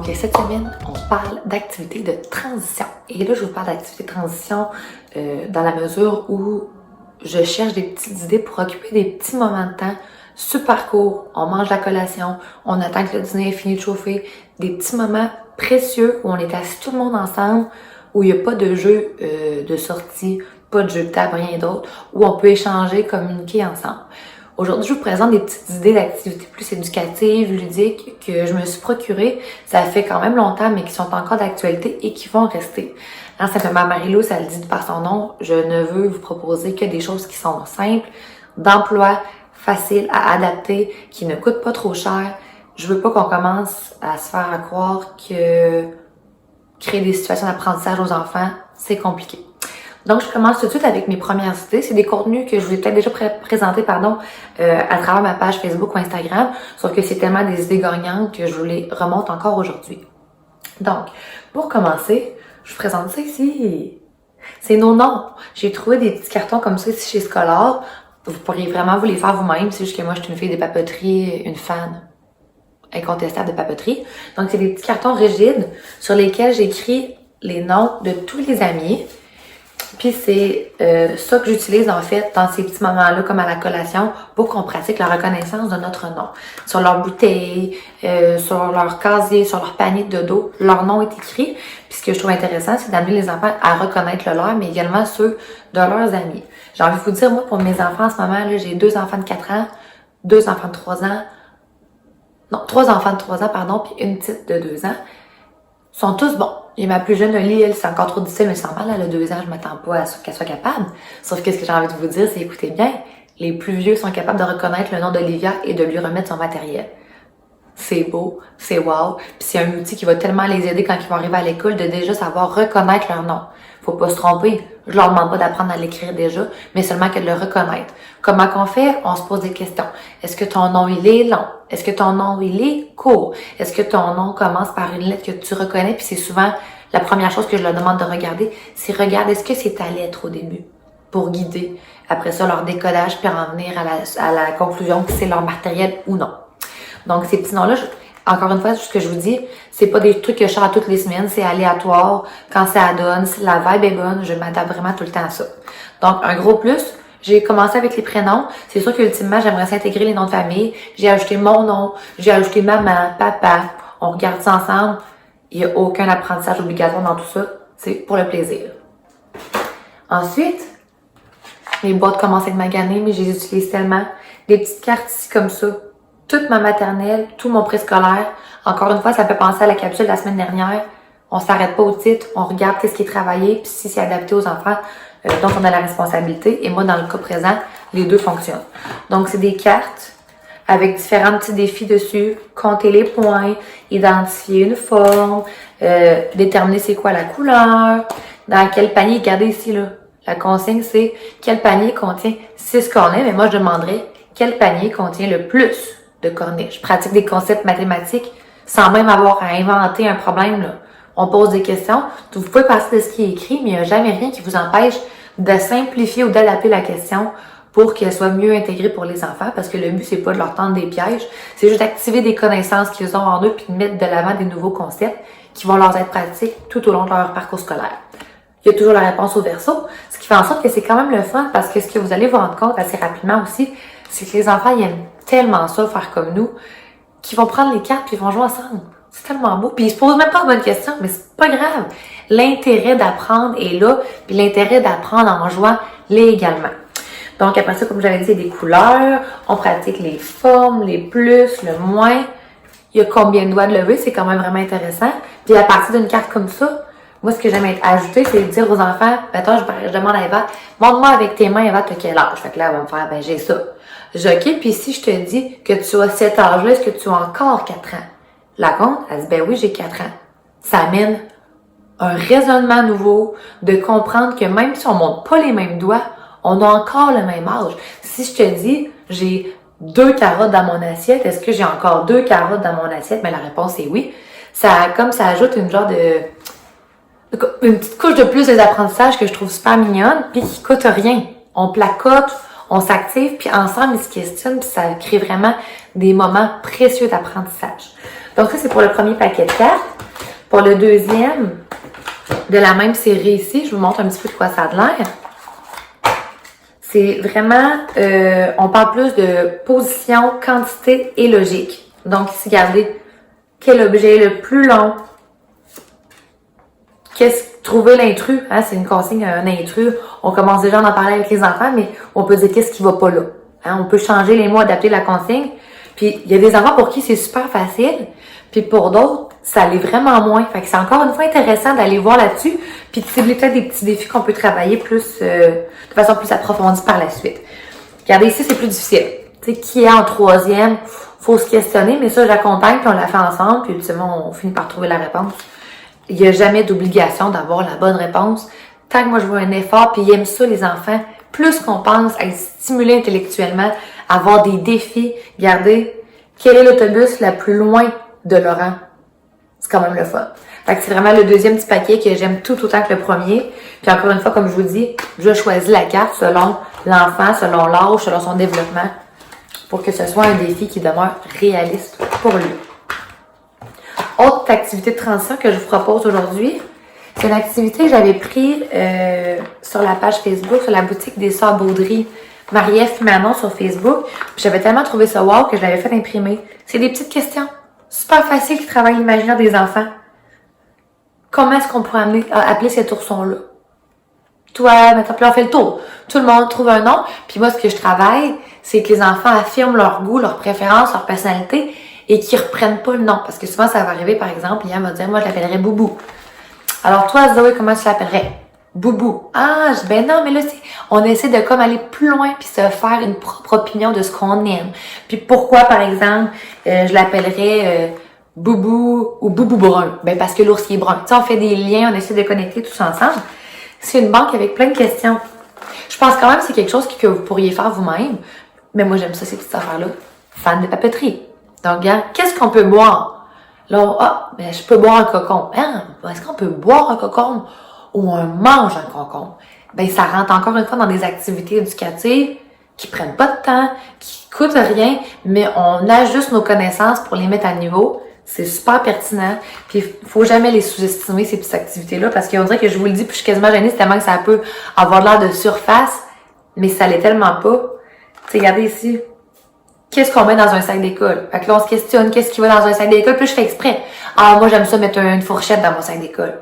Donc, cette semaine, on parle d'activités de transition. Et là, je vous parle d'activités de transition dans la mesure où je cherche des petites idées pour occuper des petits moments de temps super courts. On mange la collation, on attend que le dîner ait fini de chauffer. Des petits moments précieux où on est assis tout le monde ensemble, où il n'y a pas de jeu de sortie, pas de jeu de table, rien d'autre, où on peut échanger, communiquer ensemble. Aujourd'hui, je vous présente des petites idées d'activités plus éducatives, ludiques, que je me suis procurées. Ça fait quand même longtemps, mais qui sont encore d'actualité et qui vont rester. Hein, simplement, Marie-Lou, ça le dit par son nom, je ne veux vous proposer que des choses qui sont simples, d'emploi, faciles à adapter, qui ne coûtent pas trop cher. Je veux pas qu'on commence à se faire croire que créer des situations d'apprentissage aux enfants, c'est compliqué. Donc, je commence tout de suite avec mes premières idées. C'est des contenus que je vous ai peut-être déjà présentés, à travers ma page Facebook ou Instagram, sauf que c'est tellement des idées gagnantes que je vous les remonte encore aujourd'hui. Donc, pour commencer, je vous présente ça ici. C'est nos noms. J'ai trouvé des petits cartons comme ça ici chez Scholar. Vous pourriez vraiment vous les faire vous-même. C'est juste que moi, je suis une fille des papeteries, une fan incontestable de papeterie. Donc, c'est des petits cartons rigides sur lesquels j'écris les noms de tous les amis. Puis c'est ça que j'utilise en fait dans ces petits moments-là, comme à la collation, pour qu'on pratique la reconnaissance de notre nom. Sur leur bouteille, sur leur casier, sur leur panier de dos, leur nom est écrit. Puis ce que je trouve intéressant, c'est d'amener les enfants à reconnaître le leur, mais également ceux de leurs amis. J'ai envie de vous dire, moi, pour mes enfants en ce moment, là, j'ai 2 enfants de 4 ans, 2 enfants de 3 ans, non, 3 enfants de 3 ans, pardon, puis une petite de 2 ans. Ils sont tous bons. Et ma plus jeune, Oli, elle, c'est encore trop difficile, mais c'est normal, elle a 2 ans, je m'attends pas à ce qu'elle soit capable. Sauf que ce que j'ai envie de vous dire, c'est écoutez bien, les plus vieux sont capables de reconnaître le nom d'Olivia et de lui remettre son matériel. C'est beau, c'est wow, puis c'est un outil qui va tellement les aider quand ils vont arriver à l'école de déjà savoir reconnaître leur nom. Faut pas se tromper, je leur demande pas d'apprendre à l'écrire déjà, mais seulement que de le reconnaître. Comment qu'on fait? On se pose des questions. Est-ce que ton nom, il est long? Est-ce que ton nom, il est court? Est-ce que ton nom commence par une lettre que tu reconnais? Puis c'est souvent la première chose que je leur demande de regarder, c'est regarde, est-ce que c'est ta lettre au début? Pour guider. Après ça, leur décodage, puis en venir à la conclusion que c'est leur matériel ou non. Donc, ces petits noms-là, encore une fois, ce que je vous dis, c'est pas des trucs que je sors toutes les semaines, c'est aléatoire. Quand ça donne, si la vibe est bonne, je m'adapte vraiment tout le temps à ça. Donc, un gros plus, j'ai commencé avec les prénoms. C'est sûr qu'ultimement, j'aimerais s'intégrer les noms de famille. J'ai ajouté mon nom, j'ai ajouté maman, papa. On regarde ça ensemble. Il n'y a aucun apprentissage obligatoire dans tout ça. C'est pour le plaisir. Ensuite, mes boîtes commencent à être maganées, mais je les utilise tellement. Des petites cartes ici comme ça. Toute ma maternelle, tout mon préscolaire. Encore une fois, ça peut penser à la capsule de la semaine dernière. On s'arrête pas au titre, on regarde qu'est-ce qui est travaillé, puis si c'est adapté aux enfants dont on a la responsabilité. Et moi, dans le cas présent, les deux fonctionnent. Donc, c'est des cartes avec différents petits défis dessus. Compter les points, identifier une forme, déterminer c'est quoi la couleur, dans quel panier. Regardez ici, là. La consigne, c'est quel panier contient 6 cornets, mais moi, je demanderais quel panier contient le plus de cornets. Je pratique des concepts mathématiques sans même avoir à inventer un problème, là. On pose des questions. Vous pouvez passer de ce qui est écrit, mais il n'y a jamais rien qui vous empêche de simplifier ou d'adapter la question pour qu'elle soit mieux intégrée pour les enfants, parce que le but, c'est pas de leur tendre des pièges, c'est juste d'activer des connaissances qu'ils ont en eux puis de mettre de l'avant des nouveaux concepts qui vont leur être pratiques tout au long de leur parcours scolaire. Il y a toujours la réponse au verso, ce qui fait en sorte que c'est quand même le fun, parce que ce que vous allez vous rendre compte assez rapidement aussi, c'est que les enfants, ils aiment tellement ça, faire comme nous, qu'ils vont prendre les cartes puis ils vont jouer ensemble. C'est tellement beau. Puis ils se posent même pas de bonnes questions, mais c'est pas grave. L'intérêt d'apprendre est là, puis l'intérêt d'apprendre en jouant l'est également. Donc après ça, comme j'avais dit, c'est des couleurs, on pratique les formes, les plus, le moins. Il y a combien de doigts de lever, c'est quand même vraiment intéressant. Puis à partir d'une carte comme ça, moi, ce que j'aime ajouter, c'est de dire aux enfants, mettons, je demande à Eva, montre-moi avec tes mains, Eva, t'as quel âge? Fait que là, elle va me faire, j'ai ça. OK, puis si je te dis que tu as cet âge-là, est-ce que tu as encore 4 ans? La compte, elle dit, oui, j'ai 4 ans. Ça amène un raisonnement nouveau de comprendre que même si on monte pas les mêmes doigts, on a encore le même âge. Si je te dis, j'ai 2 carottes dans mon assiette, est-ce que j'ai encore 2 carottes dans mon assiette? Mais la réponse est oui. Ça ajoute une petite couche de plus des apprentissages que je trouve super mignonne, puis qui coûte rien. On placote, on s'active, puis ensemble, ils se questionnent, puis ça crée vraiment des moments précieux d'apprentissage. Donc ça, c'est pour le premier paquet de cartes. Pour le deuxième de la même série ici, je vous montre un petit peu de quoi ça a l'air. C'est vraiment, on parle plus de position, quantité et logique. Donc ici, regardez, quel objet est le plus long? Trouver l'intrus, hein, c'est une consigne à un intrus. On commence déjà à en parler avec les enfants, mais on peut dire qu'est-ce qui va pas là. Hein, on peut changer les mots, adapter la consigne. Puis il y a des enfants pour qui c'est super facile, puis pour d'autres, ça l'est vraiment moins. Fait que c'est encore une fois intéressant d'aller voir là-dessus, puis de cibler peut-être des petits défis qu'on peut travailler plus de façon plus approfondie par la suite. Regardez ici, c'est plus difficile. Tu sais, qui est en troisième, faut se questionner, mais ça, j'accompagne, puis on la fait ensemble, puis ultimement, on finit par trouver la réponse. Il n'y a jamais d'obligation d'avoir la bonne réponse. Tant que moi, je vois un effort, puis ils aiment ça, les enfants, plus qu'on pense à être stimulé intellectuellement, à avoir des défis. Regardez, quel est l'autobus le plus loin de Laurent? C'est quand même le fun. Fait que c'est vraiment le deuxième petit paquet que j'aime tout autant que le premier. Puis encore une fois, comme je vous dis, je choisis la carte selon l'enfant, selon l'âge, selon son développement, pour que ce soit un défi qui demeure réaliste pour lui. Autre activité de transition que je vous propose aujourd'hui, c'est une activité que j'avais prise sur la page Facebook, sur la boutique des Sœurs Baudry, Marie-Ève et Manon sur Facebook. Puis j'avais tellement trouvé ça wow que je l'avais fait imprimer. C'est des petites questions super faciles qui travaillent l'imaginaire des enfants. Comment est-ce qu'on pourrait appeler cet ourson-là? Toi, maintenant, puis on fait le tour. Tout le monde trouve un nom. Puis moi, ce que je travaille, c'est que les enfants affirment leur goût, leur préférence, leur personnalité et qu'ils reprennent pas le nom. Parce que souvent, ça va arriver, par exemple, Yann va dire, moi, je l'appellerais Boubou. Alors toi, Zoé, comment tu l'appellerais? Boubou. Ah, ben non, mais là, on essaie de comme aller plus loin puis se faire une propre opinion de ce qu'on aime. Puis pourquoi, par exemple, je l'appellerais Boubou ou Boubou brun? Ben parce que l'ours est brun. Tu sais, on fait des liens, on essaie de connecter tous ensemble. C'est une banque avec plein de questions. Je pense quand même que c'est quelque chose que vous pourriez faire vous-même. Mais moi, j'aime ça, ces petites affaires-là. Fan de papeterie. Donc, regarde, qu'est-ce qu'on peut boire? Là, ben, je peux boire un cocon. Hein? Est-ce qu'on peut boire un cocon ou on mange un cocon? Ben, ça rentre encore une fois dans des activités éducatives qui prennent pas de temps, qui coûtent rien, mais on ajuste nos connaissances pour les mettre à niveau. C'est super pertinent. Puis, faut jamais les sous-estimer, ces petites activités-là, parce qu'on dirait que je vous le dis, puis je suis quasiment gênée, c'est tellement que ça peut avoir l'air de surface, mais ça l'est tellement pas. Tu sais, regardez ici. Qu'est-ce qu'on met dans un sac d'école? Fait que là, on se questionne, qu'est-ce qui va dans un sac d'école? Puis je fais exprès. Ah, moi, j'aime ça mettre une fourchette dans mon sac d'école.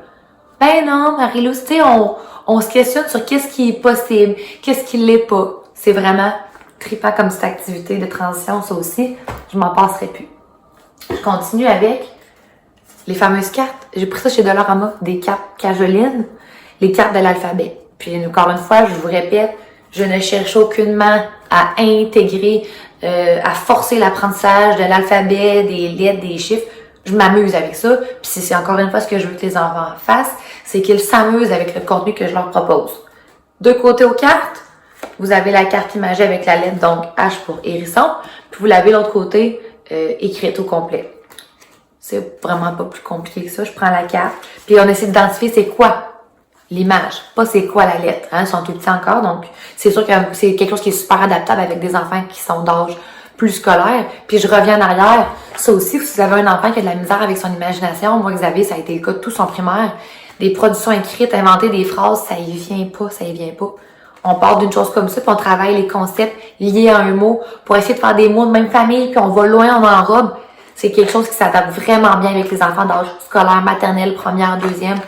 Ben non, Marie-Lou, tu sais, on se questionne sur qu'est-ce qui est possible, qu'est-ce qui l'est pas. C'est vraiment trippant comme cette activité de transition, ça aussi. Je m'en passerai plus. Je continue avec les fameuses cartes. J'ai pris ça chez Dollarama, des cartes Cajoline, les cartes de l'alphabet. Puis encore une fois, je vous répète, je ne cherche aucunement à intégrer, à forcer l'apprentissage de l'alphabet, des lettres, des chiffres. Je m'amuse avec ça. Puis c'est encore une fois ce que je veux que les enfants fassent, c'est qu'ils s'amusent avec le contenu que je leur propose. De côté aux cartes, vous avez la carte imagée avec la lettre, donc H pour hérisson. Puis vous l'avez de l'autre côté, écrite au complet. C'est vraiment pas plus compliqué que ça. Je prends la carte, puis on essaie d'identifier c'est quoi l'image, pas c'est quoi la lettre. Hein? Ils sont tout petits encore, donc c'est sûr que c'est quelque chose qui est super adaptable avec des enfants qui sont d'âge plus scolaire. Puis je reviens en arrière. Ça aussi, si vous avez un enfant qui a de la misère avec son imagination, moi, Xavier, ça a été le cas de tout son primaire. Des productions écrites, inventer des phrases, ça y vient pas, ça y vient pas. On part d'une chose comme ça, puis on travaille les concepts liés à un mot pour essayer de faire des mots de même famille, puis on va loin, on enrobe. C'est quelque chose qui s'adapte vraiment bien avec les enfants d'âge scolaire, maternelle, première, deuxième.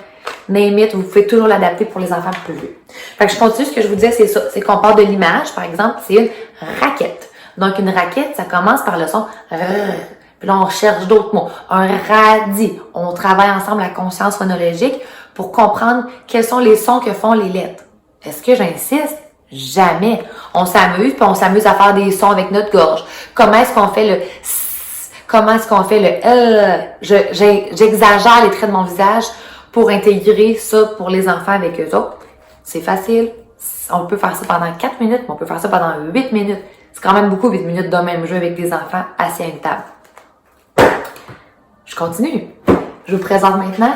Name it, vous pouvez toujours l'adapter pour les enfants plus vieux. Fait que je continue, ce que je vous disais, c'est ça. C'est qu'on part de l'image, par exemple, c'est une raquette. Donc, une raquette, ça commence par le son puis là, on cherche d'autres mots. Un radis. On travaille ensemble la conscience phonologique pour comprendre quels sont les sons que font les lettres. Est-ce que j'insiste? Jamais. On s'amuse, puis on s'amuse à faire des sons avec notre gorge. Comment est-ce qu'on fait le s? Comment est-ce qu'on fait le j'exagère les traits de mon visage pour intégrer ça pour les enfants avec eux autres. C'est facile. On peut faire ça pendant 4 minutes, mais on peut faire ça pendant 8 minutes. C'est quand même beaucoup 8 minutes d'un même jeu avec des enfants assis à une table. Je continue. Je vous présente maintenant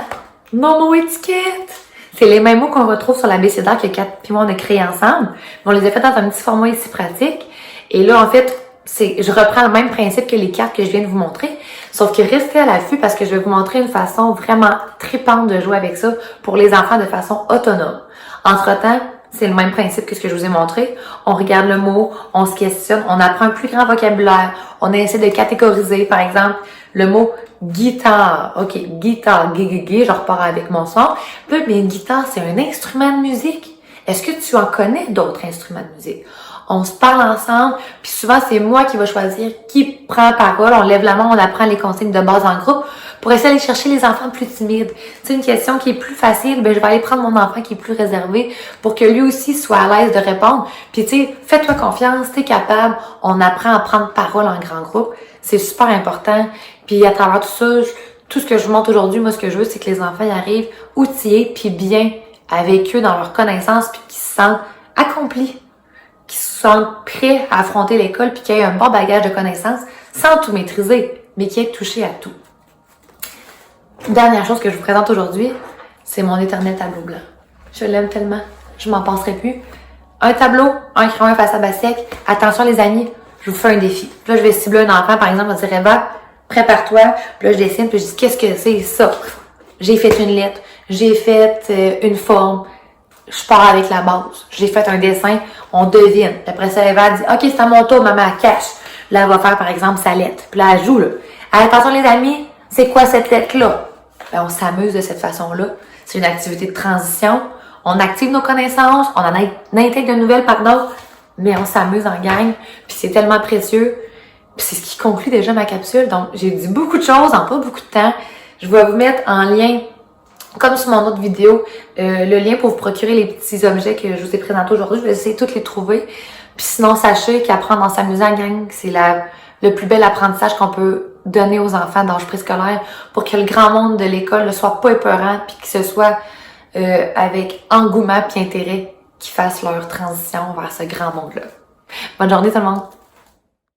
nos mots étiquettes. C'est les mêmes mots qu'on retrouve sur l'abécédaire que Kat et moi on a créé ensemble. On les a fait dans un petit format ici pratique. Et là, en fait, je reprends le même principe que les cartes que je viens de vous montrer, sauf que restez à l'affût parce que je vais vous montrer une façon vraiment tripante de jouer avec ça pour les enfants de façon autonome. Entre-temps, c'est le même principe que ce que je vous ai montré. On regarde le mot, on se questionne, on apprend un plus grand vocabulaire, on essaie de catégoriser, par exemple, le mot guitare. OK, guitare, je repars avec mon son. Puis, mais une guitare, c'est un instrument de musique. Est-ce que tu en connais d'autres instruments de musique? On se parle ensemble, puis souvent, c'est moi qui va choisir qui prend parole. On lève la main, on apprend les consignes de base en groupe pour essayer d'aller chercher les enfants plus timides. C'est une question qui est plus facile, ben je vais aller prendre mon enfant qui est plus réservé pour que lui aussi soit à l'aise de répondre. Puis tu sais, fais-toi confiance, t'es capable. On apprend à prendre parole en grand groupe. C'est super important. Puis à travers tout ça, tout ce que je vous montre aujourd'hui, moi, ce que je veux, c'est que les enfants y arrivent outillés puis bien avec eux dans leurs connaissances puis qu'ils se sentent accomplis, qu'ils se sentent prêts à affronter l'école puis qu'il y ait un bon bagage de connaissances sans tout maîtriser, mais qui aient touché à tout. Dernière chose que je vous présente aujourd'hui, c'est mon éternel tableau blanc. Je l'aime tellement, je m'en passerai plus. Un tableau, un crayon, un façade à sec. Attention les amis, je vous fais un défi. Puis là, je vais cibler un enfant, par exemple, je vais dire Eva, prépare-toi. Puis là, je dessine, puis je dis qu'est-ce que c'est ça? J'ai fait une lettre, j'ai fait une forme. Je pars avec la base. J'ai fait un dessin, on devine. Puis après ça, Eva dit OK, c'est à mon tour, maman, cache. Là, elle va faire, par exemple, sa lettre. Puis là, elle joue, là. Attention les amis, c'est quoi cette lettre-là? Ben, on s'amuse de cette façon-là. C'est une activité de transition. On active nos connaissances, on en intègre de nouvelles par d'autres, mais on s'amuse en gang. Puis c'est tellement précieux. Puis c'est ce qui conclut déjà ma capsule. Donc, j'ai dit beaucoup de choses en pas beaucoup de temps. Je vais vous mettre en lien, comme sur mon autre vidéo, le lien pour vous procurer les petits objets que je vous ai présentés aujourd'hui. Je vais essayer de tous les trouver. Puis sinon, sachez qu'apprendre en s'amusant en gang, c'est le plus bel apprentissage qu'on peut donner aux enfants d'âge préscolaire pour que le grand monde de l'école ne soit pas épeurant puis que ce soit avec engouement puis intérêt qu'ils fassent leur transition vers ce grand monde-là. Bonne journée tout le monde!